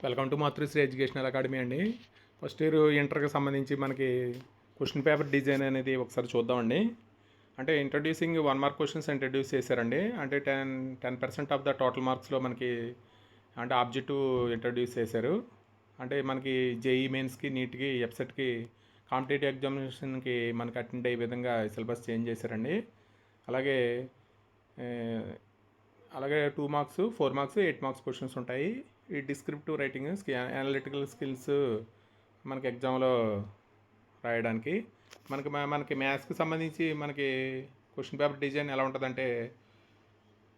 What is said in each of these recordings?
Welcome to Matrusri educational academy అండి. First year ఇంటర్కి సంబంధించి మనకి క్వశ్చన్ పేపర్ డిజైన్ అనేది ఒకసారి చూద్దామండి. అంటే ఇంట్రడ్యూసింగ్ 1 మార్క్ క్వశ్చన్స్ ఇంట్రడ్యూస్ చేశారండి. అంటే 10% ఆఫ్ ద టోటల్ మార్క్స్లో మనకి అంటే ఆబ్జెక్టివ్ ఇంట్రడ్యూస్ చేశారు. అంటే మనకి జేఈ మెయిన్స్కి, నీట్కి, ఎఫ్సెట్కి, కాంపిటేటివ్ ఎగ్జామినేషన్కి మనకి అటెండ్ అయ్యే విధంగా సిలబస్ చేంజ్ చేశారండి. అలాగే అలాగే 2 మార్క్స్, 4 మార్క్స్, 8 మార్క్స్ క్వశ్చన్స్ ఉంటాయి. ఈ డిస్క్రిప్టివ్ రైటింగ్, అనలిటికల్ స్కిల్స్ మనకి ఎగ్జామ్లో రాయడానికి. మనకి మ్యాథ్స్కి సంబంధించి మనకి క్వశ్చన్ పేపర్ డిజైన్ ఎలా ఉంటుందంటే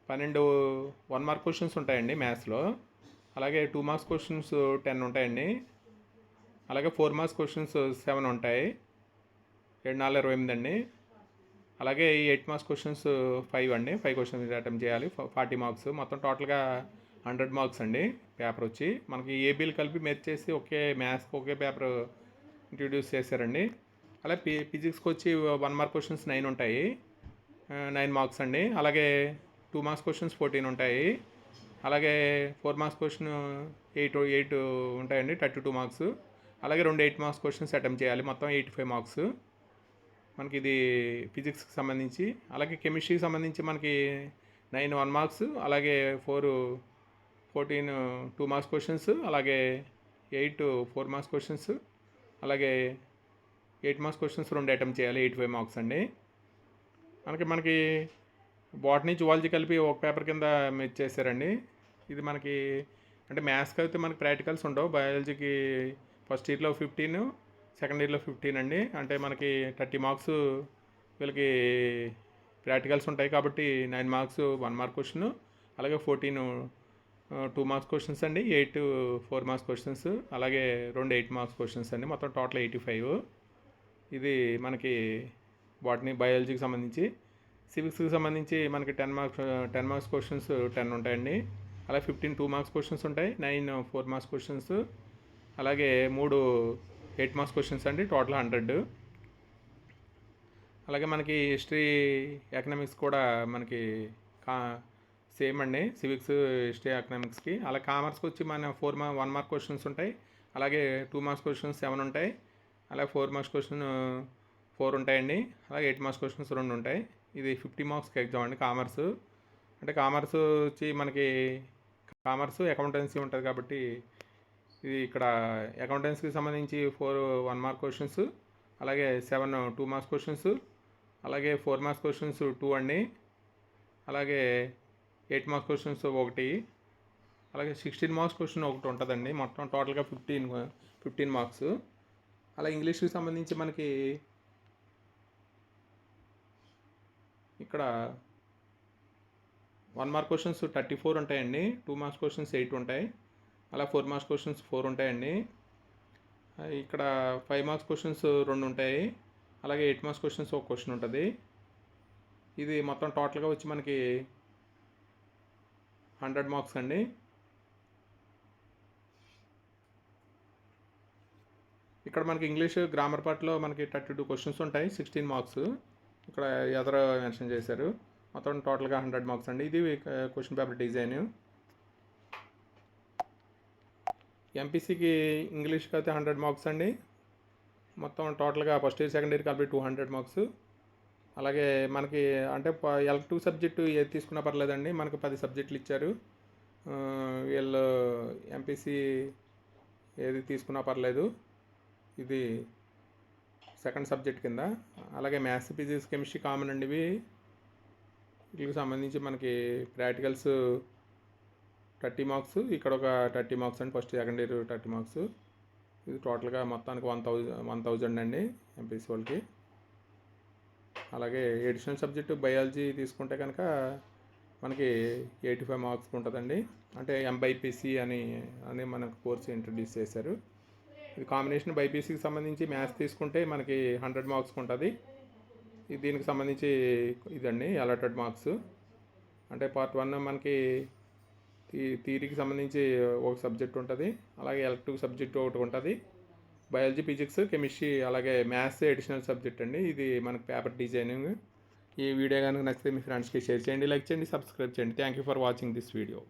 12 1 మార్క్ క్వశ్చన్స్ ఉంటాయండి మ్యాథ్స్లో. అలాగే 2 మార్క్స్ క్వశ్చన్స్ 10 ఉంటాయండి. అలాగే 4 మార్క్స్ క్వశ్చన్స్ 7 ఉంటాయి. 7 4 28 అండి. అలాగే ఈ 8 మార్క్స్ క్వశ్చన్స్ 5 అండి. 5 క్వశ్చన్స్ అటెంప్ట్ చేయాలి. 40 మార్క్స్ మొత్తం టోటల్గా 100 మార్క్స్ అండి. పేపర్ వచ్చి మనకి ఏబీలు కలిపి మెర్చ్ చేసి మ్యాథ్స్కి ఒకే పేపర్ ఇంట్రడ్యూస్ చేశారండి. అలాగే ఫిజిక్స్కి వచ్చి 1 మార్క్ క్వశ్చన్స్ 9 ఉంటాయి, 9 మార్క్స్ అండి. అలాగే 2 మార్క్స్ క్వశ్చన్స్ 14 ఉంటాయి. అలాగే 4 మార్క్స్ క్వశ్చన్ 8 ఉంటాయండి, 32 మార్క్స్. అలాగే 2 8 మార్క్స్ క్వశ్చన్స్ అటెంప్ట్ చేయాలి, మొత్తం 85 మార్క్స్ మనకి ఇది ఫిజిక్స్కి సంబంధించి. అలాగే కెమిస్ట్రీకి సంబంధించి మనకి 9 1 మార్క్స్, అలాగే 14 2 మార్క్స్ క్వశ్చన్స్, అలాగే 8 4 మార్క్స్ క్వశ్చన్స్, అలాగే 8 మార్క్స్ క్వశ్చన్స్ 2 అటెంప్ట్ చేయాలి, 85 మార్క్స్ అండి. మనకి బాటనీ జువాలజీ కలిపి ఒక పేపర్ కింద చేశారండి. ఇది మనకి అంటే మ్యాథ్స్కి అయితే మనకి ప్రాక్టికల్స్ ఉండవు. బయాలజీకి ఫస్ట్ ఇయర్లో 15, సెకండ్ ఇయర్లో 15 అండి. అంటే మనకి 30 మార్క్స్ వీళ్ళకి ప్రాక్టికల్స్ ఉంటాయి కాబట్టి 9 మార్క్స్ 1 మార్క్ క్వశ్చన్, అలాగే 14 2 మార్క్స్ క్వశ్చన్స్ అండి, 8 4 మార్క్స్ క్వశ్చన్స్, అలాగే 2 8 మార్క్స్ క్వశ్చన్స్ అండి, మొత్తం టోటల్ 85. ఇది మనకి బాటనీ బయాలజీకి సంబంధించి. సివిక్స్కి సంబంధించి మనకి 10 మార్క్స్ క్వశ్చన్స్ 10 ఉంటాయండి. అలాగే 15 2 మార్క్స్ క్వశ్చన్స్ ఉంటాయి, 9 4 మార్క్స్ క్వశ్చన్స్, అలాగే 3 8 మార్క్స్ క్వశ్చన్స్ అండి, టోటల్ 100. అలాగే మనకి హిస్టరీ ఎకనామిక్స్ కూడా మనకి సేమ్ అండి, సివిక్స్ హిస్టరీ ఎకనామిక్స్కి. అలాగే కామర్స్కి వచ్చి మన 1 మార్క్ క్వశ్చన్స్ ఉంటాయి, అలాగే 2 మార్క్స్ క్వశ్చన్స్ 7 ఉంటాయి, అలాగే 4 మార్క్స్ క్వశ్చన్ 4 ఉంటాయండి, అలాగే 8 మార్క్స్ క్వశ్చన్స్ 2 ఉంటాయి. ఇది 50 మార్క్స్కి ఎగ్జామ్ అండి కామర్స్. అంటే కామర్స్ వచ్చి మనకి కామర్స్ అకౌంటెన్సీ ఉంటుంది కాబట్టి ఇది ఇక్కడ అకౌంటెన్సీకి సంబంధించి 1 మార్క్ క్వశ్చన్స్, అలాగే 7 2 మార్క్స్ క్వశ్చన్స్, అలాగే 4 మార్క్స్ క్వశ్చన్స్ 2 అండి, అలాగే 8 మార్క్స్ క్వశ్చన్స్ 1, అలాగే 16 మార్క్స్ క్వశ్చన్ 1 ఉంటుందండి. మొత్తం టోటల్గా 15 మార్క్స్. అలా ఇంగ్లీష్కి సంబంధించి మనకి ఇక్కడ 1 మార్క్ క్వశ్చన్స్ 34 ఉంటాయండి, 2 మార్క్స్ క్వశ్చన్స్ 8 ఉంటాయి, అలా 4 మార్క్స్ క్వశ్చన్స్ 4 ఉంటాయండి. ఇక్కడ 5 మార్క్స్ క్వశ్చన్స్ 2 ఉంటాయి, అలాగే 8 మార్క్స్ క్వశ్చన్స్ 1 క్వశ్చన్ ఉంటుంది. ఇది మొత్తం టోటల్గా వచ్చి మనకి 100 మార్క్స్ అండి. ఇక్కడ మనకి ఇంగ్లీష్ గ్రామర్ పార్ట్లో మనకి 32 క్వశ్చన్స్ ఉంటాయి, 16 మార్క్స్ ఇక్కడ ఎదర మెన్షన్ చేశారు. మొత్తం టోటల్గా 100 మార్క్స్ అండి. ఇది క్వశ్చన్ పేపర్ డిజైన్. ఎంపీసీకి ఇంగ్లీష్కి అయితే 100 మార్క్స్ అండి. మొత్తం టోటల్గా ఫస్ట్ ఇయర్ సెకండ్ ఇయర్ కలిపి 200 మార్క్స్. అలాగే మనకి అంటే ఎలక్టివ్ సబ్జెక్టు ఏది తీసుకున్నా పర్లేదండి, మనకి 10 సబ్జెక్టులు ఇచ్చారు. వీళ్ళు ఎంపీసీ ఏది తీసుకున్నా పర్లేదు, ఇది సెకండ్ సబ్జెక్ట్ కింద. అలాగే మ్యాథ్స్ ఫిజిక్స్ కెమిస్ట్రీ కామన్ అండి. వీటికి సంబంధించి మనకి ప్రాక్టికల్స్ 30 మార్క్స్, ఇక్కడ ఒక 30 మార్క్స్ అండి, ఫస్ట్ సెకండ్ ఇయర్ 30 మార్క్స్. ఇది టోటల్గా మొత్తానికి 1000 అండి ఎంపీసీ వాళ్ళకి. అలాగే ఎడిషనల్ సబ్జెక్టు బయాలజీ తీసుకుంటే కనుక మనకి 85 మార్క్స్ ఉంటుందండి. అంటే ఎంబైపీసీ అని మనకు కోర్సు ఇంట్రడ్యూస్ చేశారు. ఇది కాంబినేషన్ బైపీసీకి సంబంధించి మ్యాథ్స్ తీసుకుంటే మనకి 100 మార్క్స్కి ఉంటుంది. దీనికి సంబంధించి ఇదండి అలాటెడ్ మార్క్స్. అంటే పార్ట్ 1 మనకి థియరీకి సంబంధించి ఒక సబ్జెక్ట్ ఉంటుంది, అలాగే ఎలక్టివ్ సబ్జెక్ట్ ఒకటి ఉంటుంది, బయాలజీ ఫిజిక్స్ కెమిస్ట్రీ, అలాగే మ్యాథ్స్ అడిషనల్ సబ్జెక్ట్ అండి. ఇది మనకి పేపర్ డిజైనింగ్. ఈ వీడియో కనుక నచ్చితే మీ ఫ్రెండ్స్కి షేర్ చేయండి, లైక్ చేయండి, సబ్స్క్రైబ్ చేయండి. Thank you for watching this video.